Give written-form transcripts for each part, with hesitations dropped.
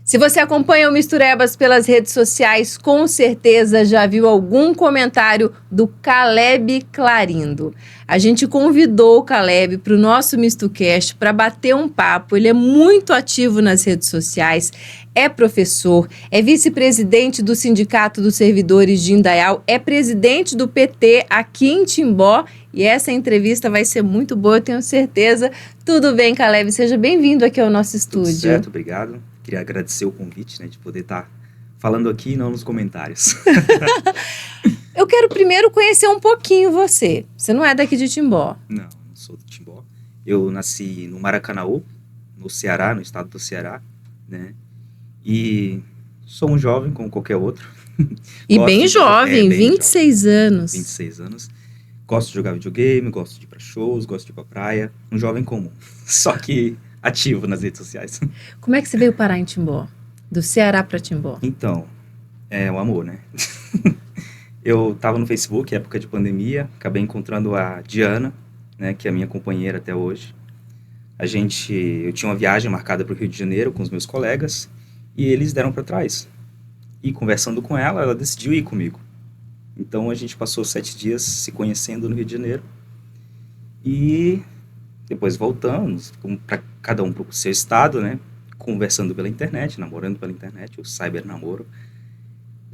Se você acompanha o Misturebas pelas redes sociais, com certeza já viu algum comentário do Caleb Clarindo. A gente convidou o Caleb para o nosso MistuCast para bater um papo. Ele é muito ativo nas redes sociais, é professor, é vice-presidente do Sindicato dos Servidores de Indaial, é presidente do PT aqui em Timbó. E essa entrevista vai ser muito boa, eu tenho certeza. Tudo bem, Caleb? Seja bem-vindo aqui ao nosso estúdio. Tudo certo, obrigado. Queria agradecer o convite, de poder estar falando aqui e não nos comentários. Eu quero primeiro conhecer um pouquinho você. Você não é daqui de Timbó? Não sou de Timbó. Eu nasci no Maracanaú, no Ceará, no estado do Ceará, né? E sou um jovem como qualquer outro. E bem jovem, 26 anos. 26 anos. Gosto de jogar videogame, gosto de ir para shows, gosto de ir para praia. Um jovem comum, só que ativo nas redes sociais. Como é que você veio parar em Timbó? Do Ceará para Timbó? Então, é um amor, né? Eu estava no Facebook, época de pandemia, acabei encontrando a Diana, né, que é a minha companheira até hoje. Eu tinha uma viagem marcada para o Rio de Janeiro com os meus colegas e eles deram para trás. E conversando com ela, ela decidiu ir comigo. Então a gente passou 7 dias se conhecendo no Rio de Janeiro e depois voltamos, para cada um para o seu estado, né? Conversando pela internet, namorando pela internet, o cybernamoro.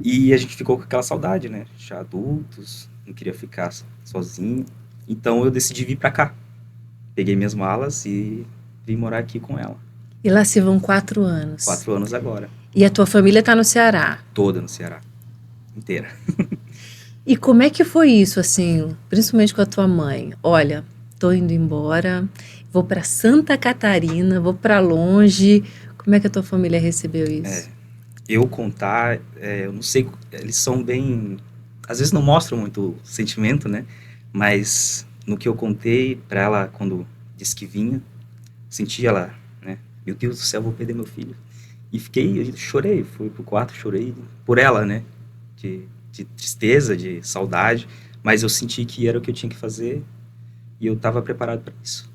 E a gente ficou com aquela saudade, né? Já adultos, não queria ficar sozinho. Então eu decidi vir para cá. Peguei minhas malas e vim morar aqui com ela. E lá se vão 4 anos. 4 anos agora. E a tua família está no Ceará? Toda no Ceará. Inteira. E como é que foi isso, assim, principalmente com a tua mãe? Olha, tô indo embora, vou para Santa Catarina, vou para longe. Como é que a tua família recebeu isso? Eu contar, eu não sei, eles são bem... Às vezes não mostram muito sentimento, né? Mas no que eu contei para ela, quando disse que vinha, senti ela, né? Meu Deus do céu, vou perder meu filho. E eu chorei, fui pro quarto, chorei por ela, né? De tristeza, de saudade, mas eu senti que era o que eu tinha que fazer e eu estava preparado para isso.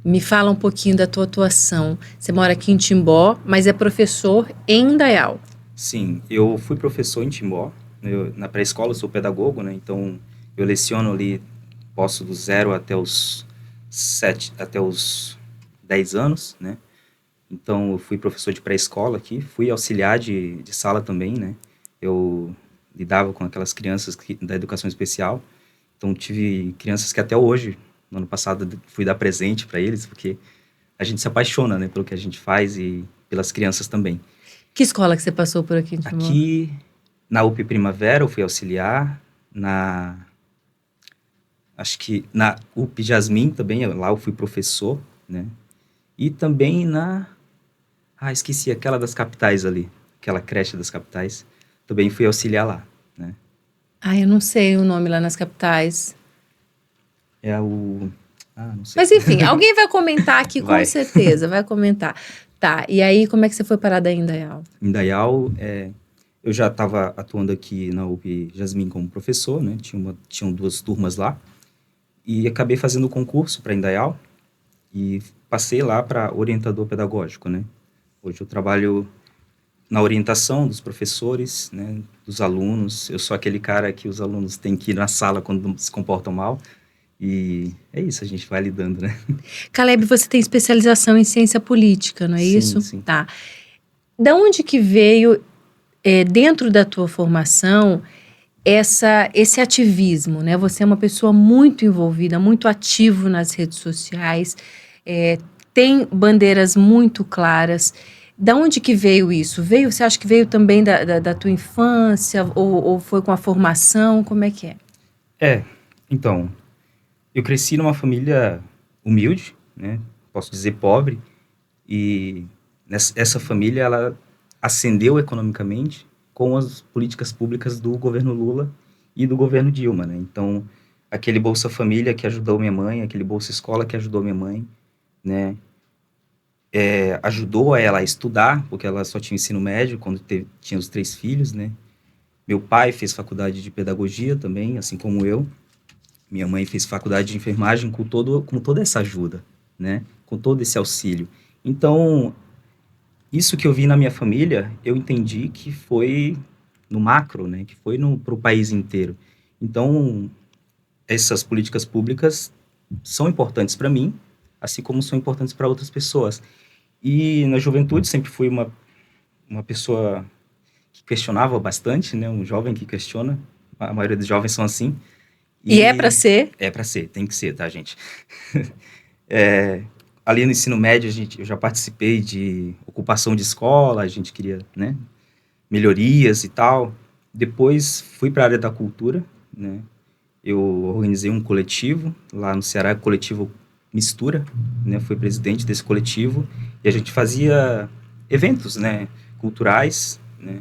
Me fala um pouquinho da tua atuação. Você mora aqui em Timbó, mas é professor em Indaial. Sim, eu fui professor em Timbó. Na pré-escola eu sou pedagogo, né? Então eu leciono ali, posso do 0 até os 10 anos, né? Então eu fui professor de pré-escola aqui, fui auxiliar de sala também, né? Eu lidava com aquelas crianças da educação especial. Então tive crianças que até hoje, no ano passado, fui dar presente para eles, porque a gente se apaixona, né, pelo que a gente faz e pelas crianças também. Que escola que você passou por aqui em Timbó? Aqui, na UP Primavera, eu fui auxiliar. Acho que na UP Jasmim também, lá eu fui professor, né? E também esqueci, aquela das capitais ali, aquela creche das capitais. Também fui auxiliar lá, né? Eu não sei o nome lá nas capitais. Não sei. Mas enfim, alguém vai comentar aqui com certeza, vai comentar. Tá, e aí como é que você foi parar em Indaial? Indaial, eu já estava atuando aqui na UP Jasmim como professor, né? Tinham 2 turmas lá. E acabei fazendo o concurso para Indaial e passei lá para orientador pedagógico, né? Hoje eu trabalho na orientação dos professores, né, dos alunos. Eu sou aquele cara que os alunos têm que ir na sala quando se comportam mal. E é isso, a gente vai lidando, né? Caleb, você tem especialização em ciência política, não é isso? Sim. Tá. Da onde que veio, dentro da tua formação, esse ativismo, né? Você é uma pessoa muito envolvida, muito ativo nas redes sociais, tem bandeiras muito claras. Da onde que veio isso? Você acha que veio também da tua infância ou foi com a formação? Como é que é? Então, eu cresci numa família humilde, né? Posso dizer pobre, e essa família, ela ascendeu economicamente com as políticas públicas do governo Lula e do governo Dilma, né? Então, aquele Bolsa Família que ajudou minha mãe, aquele Bolsa Escola que ajudou minha mãe, né? Ajudou ela a estudar, porque ela só tinha ensino médio quando tinha os 3 filhos, né? Meu pai fez faculdade de pedagogia também, assim como eu. Minha mãe fez faculdade de enfermagem com toda essa ajuda, né? Com todo esse auxílio. Então, isso que eu vi na minha família, eu entendi que foi no macro, né? Que foi para o país inteiro. Então, essas políticas públicas são importantes para mim, assim como são importantes para outras pessoas. E na juventude sempre fui uma pessoa que questionava bastante, né? Um jovem que questiona. A maioria dos jovens são assim. E é para ser? É para ser, tem que ser, tá, gente? Ali no ensino médio, eu já participei de ocupação de escola, a gente queria, né, melhorias e tal. Depois fui para a área da cultura, né? Eu organizei um coletivo lá no Ceará, o coletivo Mistura, né? Fui presidente desse coletivo e a gente fazia eventos, né, culturais, né,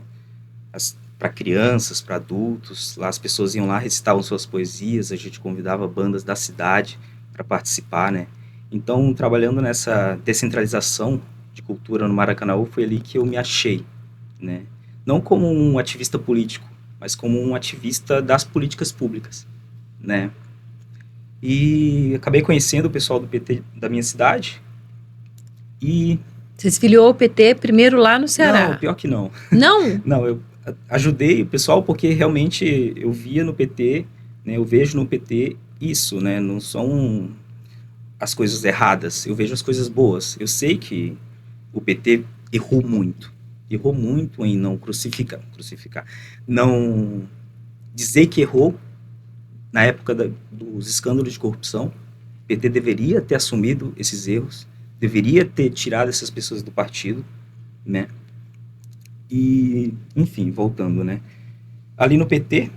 para crianças, para adultos. Lá as pessoas iam lá, recitavam suas poesias, a gente convidava bandas da cidade para participar, né? Então, trabalhando nessa descentralização de cultura no Maracanaú, foi ali que eu me achei, né? Não como um ativista político, mas como um ativista das políticas públicas, né? E acabei conhecendo o pessoal do PT da minha cidade e... Você se filiou ao PT primeiro lá no Ceará? Não, pior que não. Não? Não, eu ajudei o pessoal porque realmente eu via no PT, né, eu vejo no PT isso, né? Não são as coisas erradas, eu vejo as coisas boas. Eu sei que o PT errou muito em não crucificar, não dizer que errou na época dos escândalos de corrupção. O PT deveria ter assumido esses erros, deveria ter tirado essas pessoas do partido, né? E, enfim, voltando, né? Ali no PT,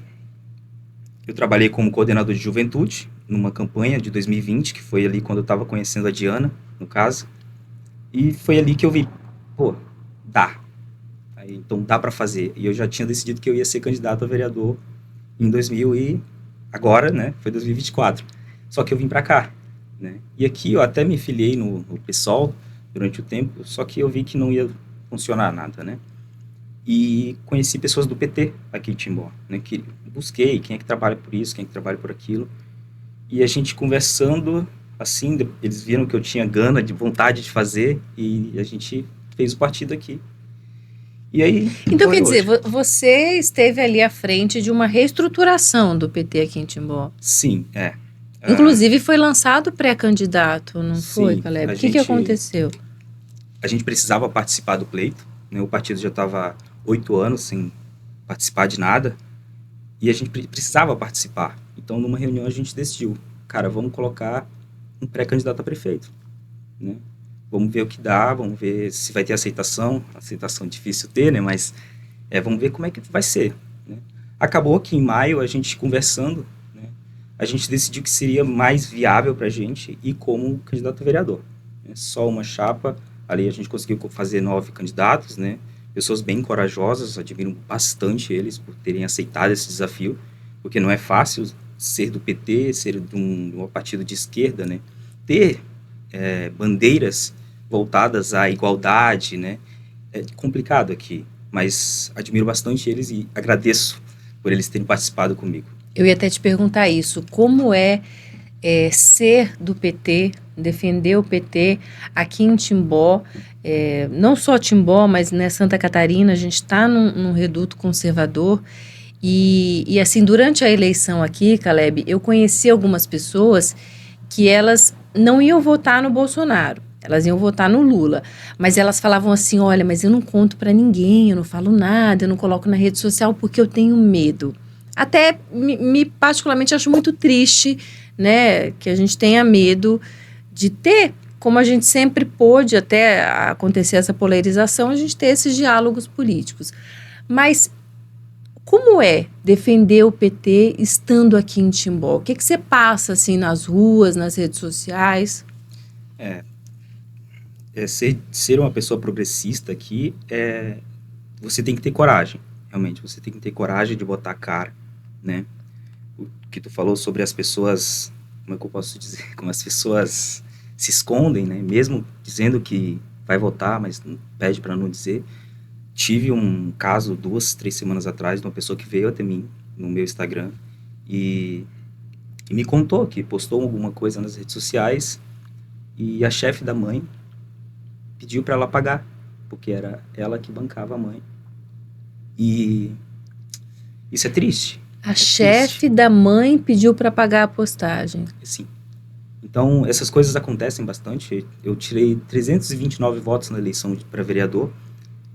eu trabalhei como coordenador de juventude, numa campanha de 2020, que foi ali quando eu estava conhecendo a Diana, no caso. E foi ali que eu vi, pô, dá. Aí, então dá para fazer. E eu já tinha decidido que eu ia ser candidato a vereador em 2000 e agora, né, foi 2024. Só que eu vim para cá, né? E aqui eu até me filiei no PSOL durante o tempo, só que eu vi que não ia funcionar nada, né? E conheci pessoas do PT aqui em Timbó, né? Que busquei quem é que trabalha por isso, quem é que trabalha por aquilo. E a gente conversando, assim, eles viram que eu tinha gana, de vontade de fazer, e a gente fez o partido aqui. E aí... Então, quer dizer, você esteve ali à frente de uma reestruturação do PT aqui em Timbó. Sim, Inclusive, foi lançado pré-candidato, não foi, Caleb? O que aconteceu? A gente precisava participar do pleito, né? O partido já estava 8 anos sem participar de nada, e a gente precisava participar. Então, numa reunião, a gente decidiu, cara, vamos colocar um pré-candidato a prefeito, né? Vamos ver o que dá, vamos ver se vai ter aceitação. Aceitação é difícil ter, né? Mas vamos ver como é que vai ser, né? Acabou que em maio, a gente conversando, né, a gente decidiu que seria mais viável para a gente ir como candidato a vereador, né? Só uma chapa, ali a gente conseguiu fazer 9 candidatos, né? Pessoas bem corajosas, admiro bastante eles por terem aceitado esse desafio, porque não é fácil ser do PT, ser de um partido de esquerda, né? Ter bandeiras voltadas à igualdade, né? É complicado aqui, mas admiro bastante eles e agradeço por eles terem participado comigo. Eu ia até te perguntar isso, como é ser do PT, defender o PT aqui em Timbó, não só Timbó, mas né, Santa Catarina, a gente está num reduto conservador. E assim, durante a eleição aqui, Caleb, eu conheci algumas pessoas que elas não iam votar no Bolsonaro, elas iam votar no Lula, mas elas falavam assim, olha, mas eu não conto para ninguém, eu não falo nada, eu não coloco na rede social porque eu tenho medo. Até me particularmente acho muito triste, né, que a gente tenha medo de ter, como a gente sempre pôde até acontecer essa polarização, a gente ter esses diálogos políticos. Mas como é defender o PT estando aqui em Timbó? O que você passa assim nas ruas, nas redes sociais? Ser uma pessoa progressista aqui, você tem que ter coragem, realmente. Você tem que ter coragem de botar a cara, né? O que tu falou sobre as pessoas, como é que eu posso dizer? Como as pessoas se escondem, né? Mesmo dizendo que vai votar, mas pede para não dizer. Tive um caso 2, 3 semanas atrás de uma pessoa que veio até mim no meu Instagram e me contou que postou alguma coisa nas redes sociais e a chefe da mãe pediu para ela pagar, porque era ela que bancava a mãe. E isso é triste. A chefe da mãe pediu para pagar a postagem. Sim. Então, essas coisas acontecem bastante. Eu tirei 329 votos na eleição para vereador,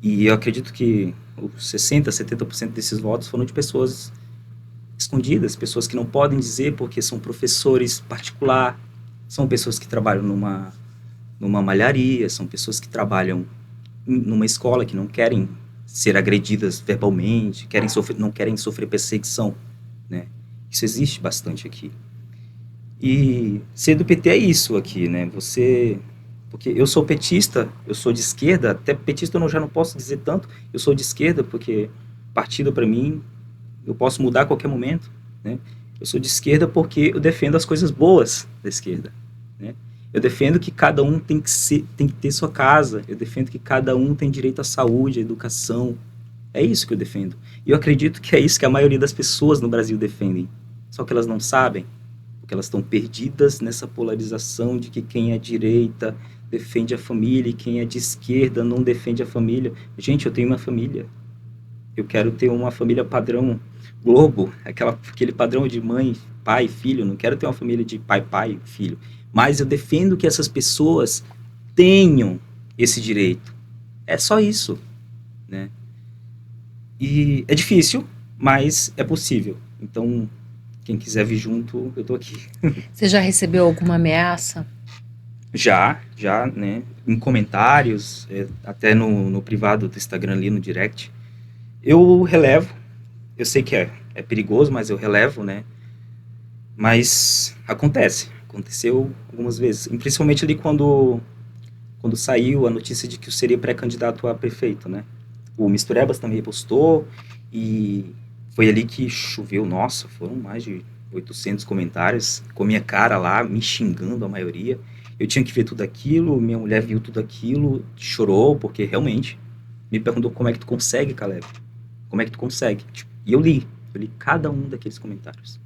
e eu acredito que 60%, 70% desses votos foram de pessoas escondidas, pessoas que não podem dizer porque são professores particular, são pessoas que trabalham numa malharia, são pessoas que trabalham numa escola, que não querem ser agredidas verbalmente, não querem sofrer perseguição, né? Isso existe bastante aqui. E ser do PT é isso aqui, né? Porque eu sou petista, eu sou de esquerda, até petista eu já não posso dizer tanto, eu sou de esquerda porque partido para mim, eu posso mudar a qualquer momento, né? Eu sou de esquerda porque eu defendo as coisas boas da esquerda, né? Eu defendo que cada um tem que ter sua casa. Eu defendo que cada um tem direito à saúde, à educação. É isso que eu defendo. E eu acredito que é isso que a maioria das pessoas no Brasil defendem. Só que elas não sabem, porque elas estão perdidas nessa polarização de que quem é direita defende a família e quem é de esquerda não defende a família. Gente, eu tenho uma família. Eu quero ter uma família padrão Globo, aquele padrão de mãe, pai, filho. Eu não quero ter uma família de pai, filho. Mas eu defendo que essas pessoas tenham esse direito. É só isso, né? E é difícil, mas é possível. Então, quem quiser vir junto, eu tô aqui. Você já recebeu alguma ameaça? Já, né? Em comentários, até no privado do Instagram ali, no direct. Eu relevo. Eu sei que é perigoso, mas eu relevo, né? Mas aconteceu algumas vezes, e principalmente ali quando saiu a notícia de que eu seria pré-candidato a prefeito, né? O Misturebas também postou, e foi ali que choveu, nossa, foram mais de 800 comentários, com minha cara lá, me xingando a maioria. Eu tinha que ver tudo aquilo, minha mulher viu tudo aquilo, chorou, porque realmente me perguntou como é que tu consegue, Caleb? Como é que tu consegue? E eu li cada um daqueles comentários,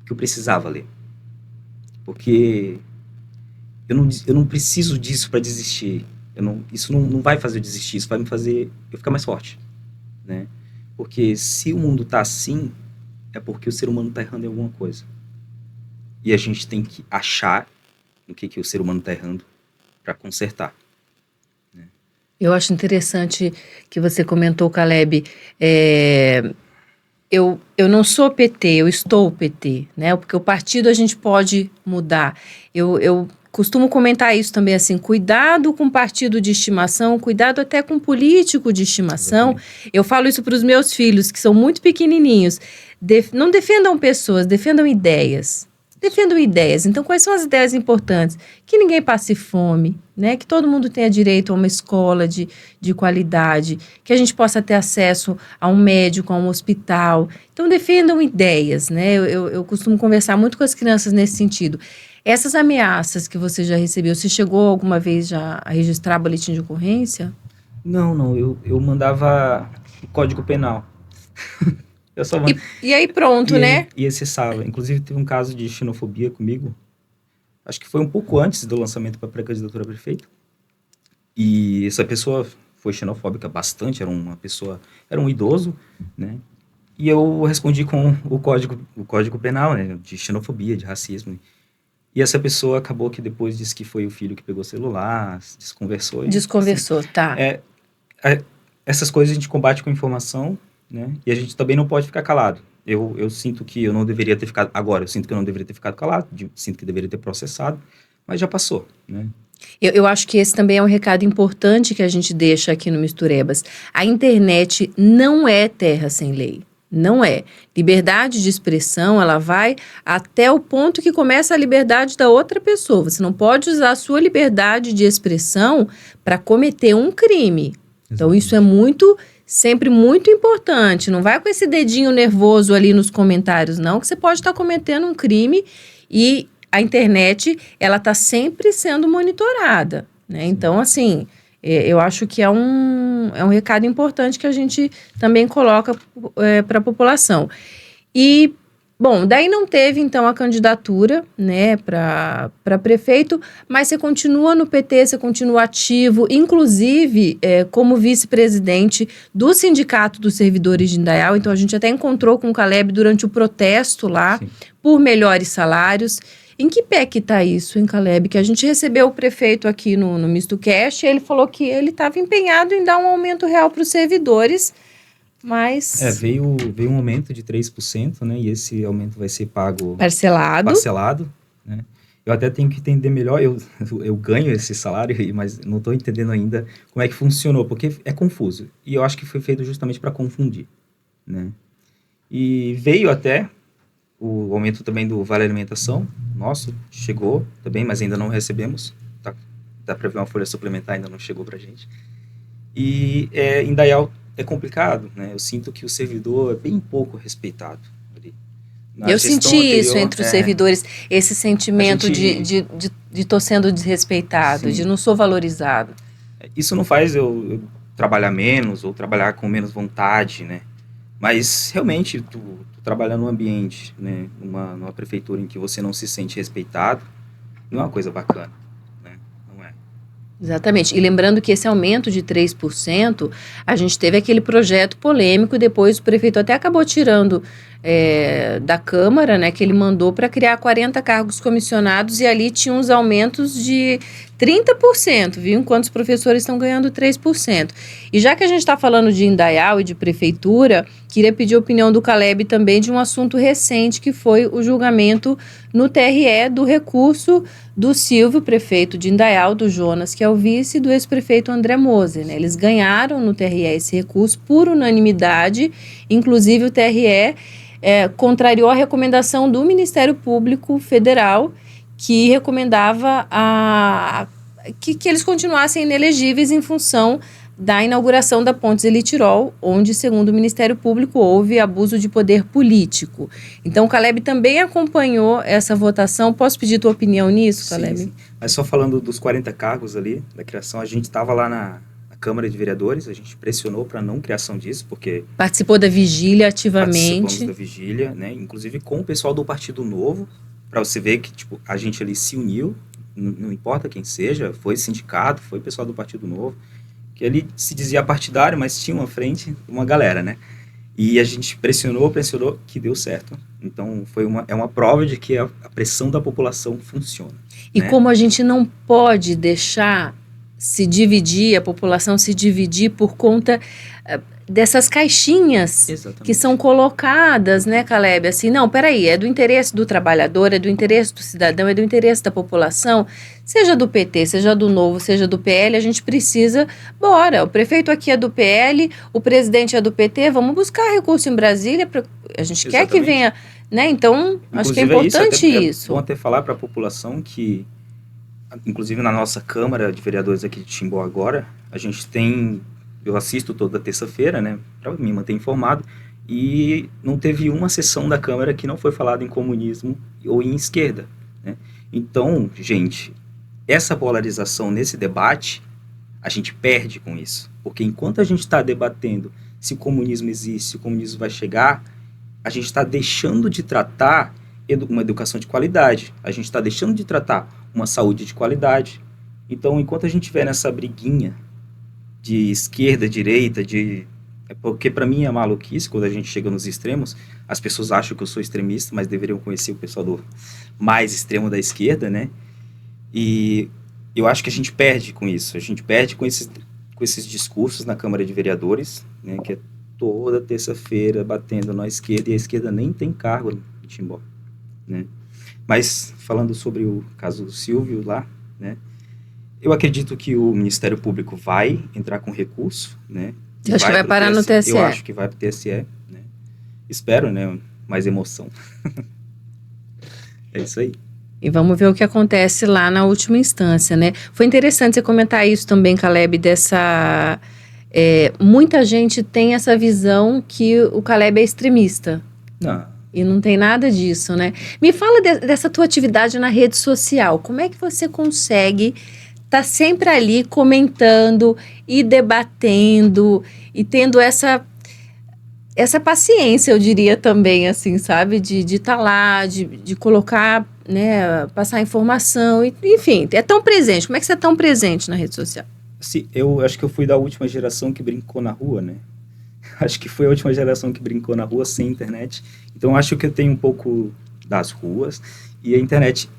que eu precisava ler. Porque eu não preciso disso para desistir. Isso não vai fazer eu desistir, isso vai me fazer eu ficar mais forte, né? Porque se o mundo tá assim, é porque o ser humano tá errando em alguma coisa. E a gente tem que achar no que o ser humano tá errando para consertar, né? Eu acho interessante que você comentou, Caleb, eu não sou PT, eu estou PT, né? Porque o partido a gente pode mudar. Eu costumo comentar isso também, assim, cuidado com partido de estimação, cuidado até com político de estimação. Exatamente. Eu falo isso para os meus filhos, que são muito pequenininhos. Não defendam pessoas, defendam ideias. Defendam ideias. Então, quais são as ideias importantes? Que ninguém passe fome, né? Que todo mundo tenha direito a uma escola de qualidade, que a gente possa ter acesso a um médico, a um hospital. Então, defendam ideias, né? Eu costumo conversar muito com as crianças nesse sentido. Essas ameaças que você já recebeu, você chegou alguma vez já a registrar boletim de ocorrência? Não, eu mandava o Código Penal. Eu só E aí pronto, né? E cessava. Inclusive, teve um caso de xenofobia comigo. Acho que foi um pouco antes do lançamento para pré-candidatura a prefeito. E essa pessoa foi xenofóbica bastante, era um idoso, né? E eu respondi com o código penal, né? De xenofobia, de racismo. E essa pessoa acabou que depois disse que foi o filho que pegou o celular, desconversou. Desconversou, assim, tá. Essas coisas a gente combate com informação, né? E a gente também não pode ficar calado. Eu sinto que eu não deveria ter ficado... Agora, eu sinto que eu não deveria ter ficado calado, sinto que deveria ter processado, mas já passou, né? Eu acho que esse também é um recado importante que a gente deixa aqui no Misturebas. A internet não é terra sem lei. Não é. Liberdade de expressão, ela vai até o ponto que começa a liberdade da outra pessoa. Você não pode usar a sua liberdade de expressão para cometer um crime. Então, isso é sempre muito importante. Não vai com esse dedinho nervoso ali nos comentários, não, que você pode estar cometendo um crime e a internet, ela está sempre sendo monitorada, né? Então, assim, eu acho que é um recado importante que a gente também coloca para a população. E Bom, daí não teve, então, a candidatura, né, para prefeito, mas você continua no PT, você continua ativo, inclusive como vice-presidente do Sindicato dos Servidores de Indaial. Então, a gente até encontrou com o Caleb durante o protesto lá, Sim. por melhores salários. Em que pé que está isso, hein, Caleb? Que a gente recebeu o prefeito aqui no MistoCast e ele falou que ele estava empenhado em dar um aumento real para os servidores, mas Veio um aumento de 3%, né? E esse aumento vai ser pago parcelado. né? Eu até tenho que entender melhor, eu ganho esse salário, mas não estou entendendo ainda como é que funcionou, porque é confuso. E eu acho que foi feito justamente para confundir, né? E veio até o aumento também do Vale Alimentação, nosso, chegou também, mas ainda não recebemos. Dá para ver uma folha suplementar, ainda não chegou para a gente. E em Indaial é complicado, né? Eu sinto que o servidor é bem pouco respeitado ali. Eu senti isso entre os servidores, esse sentimento de tô sendo desrespeitado, sim, de não sou valorizado. Isso não faz eu trabalhar menos ou trabalhar com menos vontade, né? Mas realmente, tu trabalhar num ambiente, né? Numa prefeitura em que você não se sente respeitado, não é uma coisa bacana, né? Não é. Exatamente. E lembrando que esse aumento de 3%, a gente teve aquele projeto polêmico e depois o prefeito até acabou tirando da Câmara, né, que ele mandou para criar 40 cargos comissionados e ali tinha uns aumentos de 30%, viu? Enquanto os professores estão ganhando 3%. E já que a gente está falando de Indaial e de prefeitura, queria pedir a opinião do Caleb também de um assunto recente, que foi o julgamento no TRE do recurso do Silvio, prefeito de Indaial, do Jonas, que é o vice, e do ex-prefeito André Moser, né? Eles ganharam no TRE esse recurso por unanimidade, inclusive o TRE contrariou a recomendação do Ministério Público Federal, que recomendava que eles continuassem inelegíveis em função da inauguração da Pontes Elitirol, onde, segundo o Ministério Público, houve abuso de poder político. Então, o Caleb também acompanhou essa votação. Posso pedir tua opinião nisso, Caleb? Sim. Mas só falando dos 40 cargos ali, da criação, a gente estava lá na Câmara de Vereadores, a gente pressionou para a não criação disso, porque... Participou da vigília ativamente. Participamos da vigília, né? Inclusive com o pessoal do Partido Novo, para você ver que tipo, a gente ali se uniu, não importa quem seja, foi sindicato, foi pessoal do Partido Novo, que ele se dizia partidário, mas tinha uma frente, uma galera, né? E a gente pressionou, que deu certo. Então, é uma prova de que a pressão da população funciona. E né? como a gente não pode deixar se dividir, a população se dividir por conta dessas caixinhas Exatamente. Que são colocadas, né, Caleb? Assim, não, peraí, é do interesse do trabalhador, é do interesse do cidadão, é do interesse da população, seja do PT, seja do Novo, seja do PL, a gente precisa, bora, o prefeito aqui é do PL, o presidente é do PT, vamos buscar recurso em Brasília, a gente quer que venha, né? Então, inclusive, acho que é importante isso. É bom até falar para a população que, inclusive na nossa Câmara de Vereadores aqui de Timbó agora, a gente tem, eu assisto toda terça-feira, né, para me manter informado, e não teve uma sessão da Câmara que não foi falado em comunismo ou em esquerda, né? Então, gente, essa polarização nesse debate, a gente perde com isso, porque enquanto a gente está debatendo se o comunismo existe, se o comunismo vai chegar, a gente está deixando de tratar uma educação de qualidade, a gente está deixando de tratar uma saúde de qualidade. Então, enquanto a gente tiver nessa briguinha de esquerda, direita, porque para mim é maluquice quando a gente chega nos extremos, as pessoas acham que eu sou extremista, mas deveriam conhecer o pessoal do mais extremo da esquerda, né? E eu acho que a gente perde com isso, a gente perde com esses discursos na Câmara de Vereadores, né, que é toda terça-feira batendo na esquerda, e a esquerda nem tem cargo em Timbó, né? Mas, falando sobre o caso do Silvio lá, né, eu acredito que o Ministério Público vai entrar com recurso, né? Eu acho que vai parar no TSE. Eu acho que vai para o TSE, né? Espero, né? Mais emoção. É isso aí. E vamos ver o que acontece lá na última instância, né? Foi interessante você comentar isso também, Caleb, dessa... muita gente tem essa visão que o Caleb é extremista. Não. E não tem nada disso, né? Me fala dessa tua atividade na rede social. Como é que você consegue estar sempre ali comentando e debatendo e tendo essa paciência, eu diria também, assim, sabe? De estar lá, de colocar, né? Passar informação, enfim, é tão presente. Como é que você é tão presente na rede social? Assim, eu acho que eu fui da última geração que brincou na rua, né? Acho que foi a última geração que brincou na rua sem internet. Então, acho que eu tenho um pouco das ruas e a internet.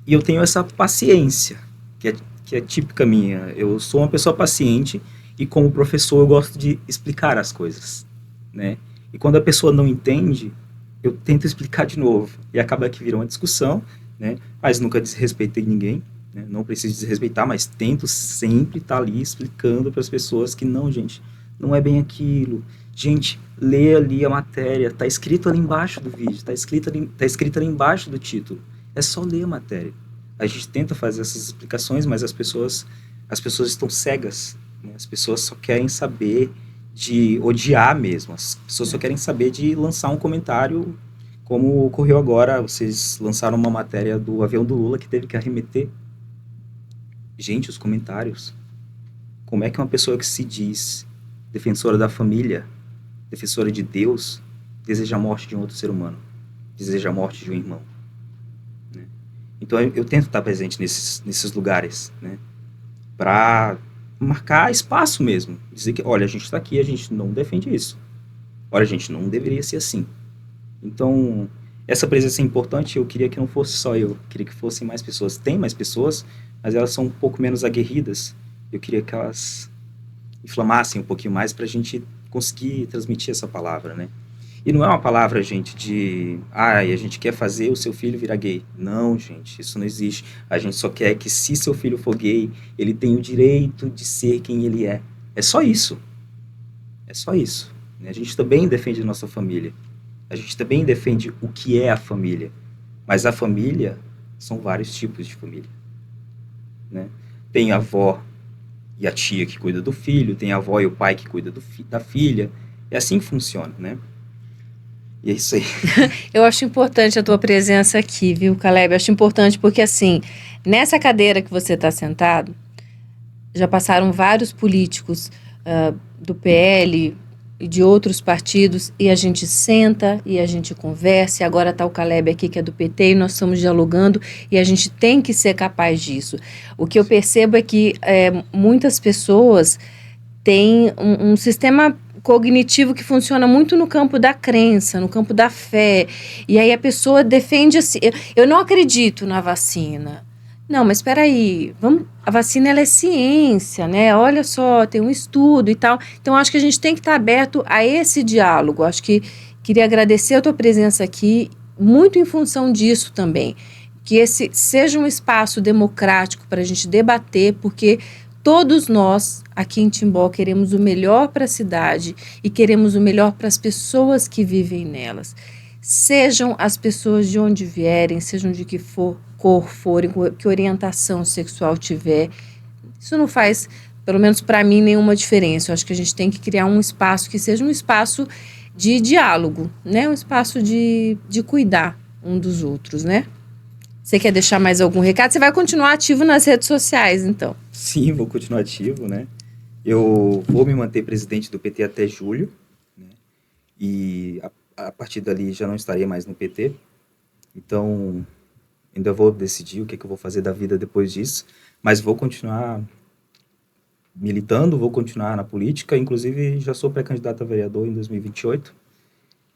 E eu tenho essa paciência, que é típica minha. Eu sou uma pessoa paciente e, como professor, eu gosto de explicar as coisas, né? E quando a pessoa não entende, eu tento explicar de novo. E acaba que vira uma discussão, né? Mas nunca desrespeitei ninguém, né? Não preciso desrespeitar, mas tento sempre estar ali explicando para as pessoas que não, gente, não é bem aquilo. Gente, lê ali a matéria, tá escrito ali embaixo do vídeo, tá escrito ali embaixo do título. É só ler a matéria. A gente tenta fazer essas explicações, mas as pessoas estão cegas, né? As pessoas só querem saber de odiar mesmo. As pessoas só querem saber de lançar um comentário, como ocorreu agora. Vocês lançaram uma matéria do avião do Lula que teve que arremeter. Gente, os comentários. Como é que uma pessoa que se diz defensora da família, defensora de Deus, deseja a morte de um outro ser humano, deseja a morte de um irmão, né? Então eu tento estar presente nesses lugares, né, para marcar espaço mesmo, dizer que, olha, a gente está aqui, a gente não defende isso, olha, a gente não deveria ser assim. Então, essa presença é importante. Eu queria que não fosse só eu, queria que fossem mais pessoas. Tem mais pessoas, mas elas são um pouco menos aguerridas. Eu queria que elas inflamassem um pouquinho mais para a gente conseguir transmitir essa palavra, né? E não é uma palavra, gente, de a gente quer fazer o seu filho virar gay. Não, gente, isso não existe. A gente só quer que, se seu filho for gay, ele tenha o direito de ser quem ele é. É só isso. É só isso. A gente também defende a nossa família. A gente também defende o que é a família. Mas a família são vários tipos de família, né? Tem a avó e a tia que cuida do filho, tem a avó e o pai que cuida da filha. É assim que funciona, né? E é isso aí. Eu acho importante a tua presença aqui, viu, Caleb? Eu acho importante porque, assim, nessa cadeira que você está sentado, já passaram vários políticos do PL e de outros partidos, e a gente senta e a gente conversa, e agora está o Caleb aqui, que é do PT, e nós estamos dialogando, e a gente tem que ser capaz disso. O que eu percebo é que muitas pessoas têm um sistema cognitivo que funciona muito no campo da crença, no campo da fé, e aí a pessoa defende assim, eu não acredito na vacina. Não, mas espera aí, a vacina ela é ciência, né? Olha só, tem um estudo e tal. Então, acho que a gente tem que estar aberto a esse diálogo. Acho que queria agradecer a tua presença aqui, muito em função disso também. Que esse seja um espaço democrático para a gente debater, porque todos nós, aqui em Timbó, queremos o melhor para a cidade e queremos o melhor para as pessoas que vivem nelas. Sejam as pessoas de onde vierem, sejam de que cor forem, que orientação sexual tiver, isso não faz, pelo menos para mim, nenhuma diferença. Eu acho que a gente tem que criar um espaço que seja um espaço de diálogo, né? Um espaço de cuidar um dos outros, né? Você quer deixar mais algum recado? Você vai continuar ativo nas redes sociais, então? Sim, vou continuar ativo, né? Eu vou me manter presidente do PT até julho, né? E a partir dali já não estarei mais no PT. Então, ainda vou decidir o que eu vou fazer da vida depois disso, mas vou continuar militando, vou continuar na política, inclusive já sou pré-candidato a vereador em 2028,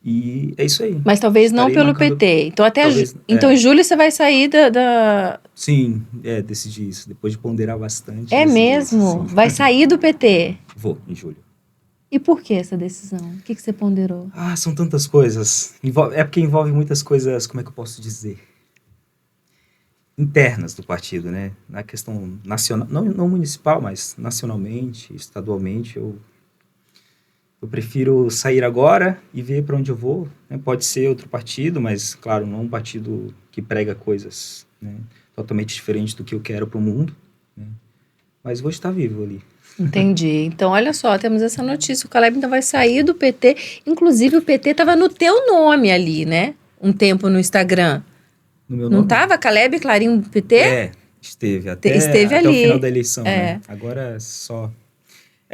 e é isso aí. Mas talvez não pelo PT, então então em julho você vai sair da... Sim, decidi isso, depois de ponderar bastante. É mesmo? Isso, vai sair do PT? Vou, em julho. E por que essa decisão? O que você ponderou? São tantas coisas, é porque envolve muitas coisas, como é que eu posso dizer? Internas do partido, né? Na questão nacional, não municipal, mas nacionalmente, estadualmente, eu prefiro sair agora e ver para onde eu vou, né? Pode ser outro partido, mas, claro, não um partido que prega coisas, né, totalmente diferentes do que eu quero para o mundo, né? Mas vou estar vivo ali. Entendi. Então, olha só, temos essa notícia. O Caleb então vai sair do PT. Inclusive, o PT estava no teu nome ali, né? Um tempo no Instagram. No meu Não nome? estava Caleb Clarim do PT? Esteve até ali. O final da eleição, né? Agora é só...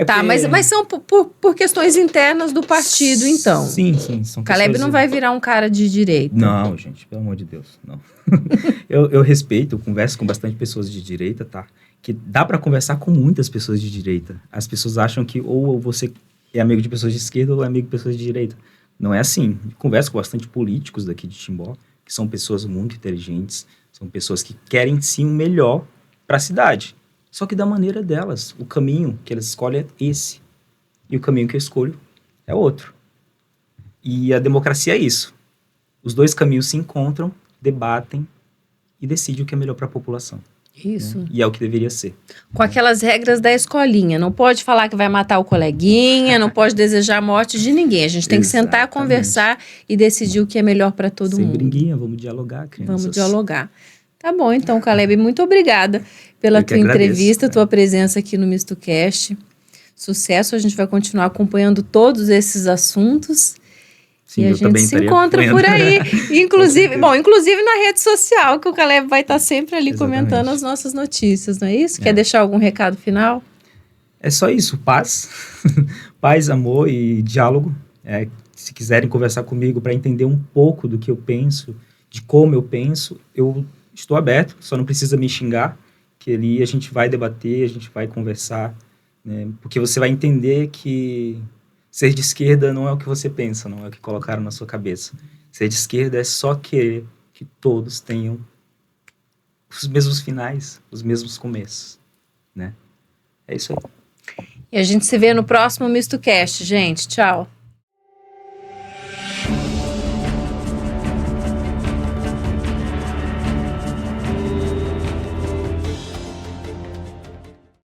Tá, mas são por questões internas do partido, então. Sim, são Caleb não vai virar um cara de direita. Não, gente, pelo amor de Deus, não. eu respeito, eu converso com bastante pessoas de direita, tá? Que dá para conversar com muitas pessoas de direita. As pessoas acham que ou você é amigo de pessoas de esquerda ou é amigo de pessoas de direita. Não é assim. Eu converso com bastante políticos daqui de Timbó, que são pessoas muito inteligentes, são pessoas que querem sim o melhor para a cidade. Só que da maneira delas. O caminho que elas escolhem é esse. E o caminho que eu escolho é outro. E a democracia é isso. Os dois caminhos se encontram, debatem e decidem o que é melhor para a população. Isso. Né? E é o que deveria ser. Com aquelas regras da escolinha. Não pode falar que vai matar o coleguinha, não pode desejar a morte de ninguém. A gente tem que sentar, conversar e decidir o que é melhor para todo mundo. Sem briguinha, vamos dialogar, crianças. Vamos dialogar. Tá bom, então, Caleb, muito obrigada pela tua entrevista, tua presença aqui no MistoCast. Sucesso, a gente vai continuar acompanhando todos esses assuntos. Sim, e a gente se encontra por aí. Inclusive na rede social, que o Caleb vai estar sempre ali comentando as nossas notícias, não é isso? Quer deixar algum recado final? É só isso, paz. Paz, amor e diálogo. Se quiserem conversar comigo para entender um pouco do que eu penso, de como eu penso, eu estou aberto, só não precisa me xingar, que ali a gente vai debater, a gente vai conversar, né? Porque você vai entender que ser de esquerda não é o que você pensa, não é o que colocaram na sua cabeça. Ser de esquerda é só querer que todos tenham os mesmos finais, os mesmos começos, né? É isso aí. E a gente se vê no próximo MistoCast, gente. Tchau.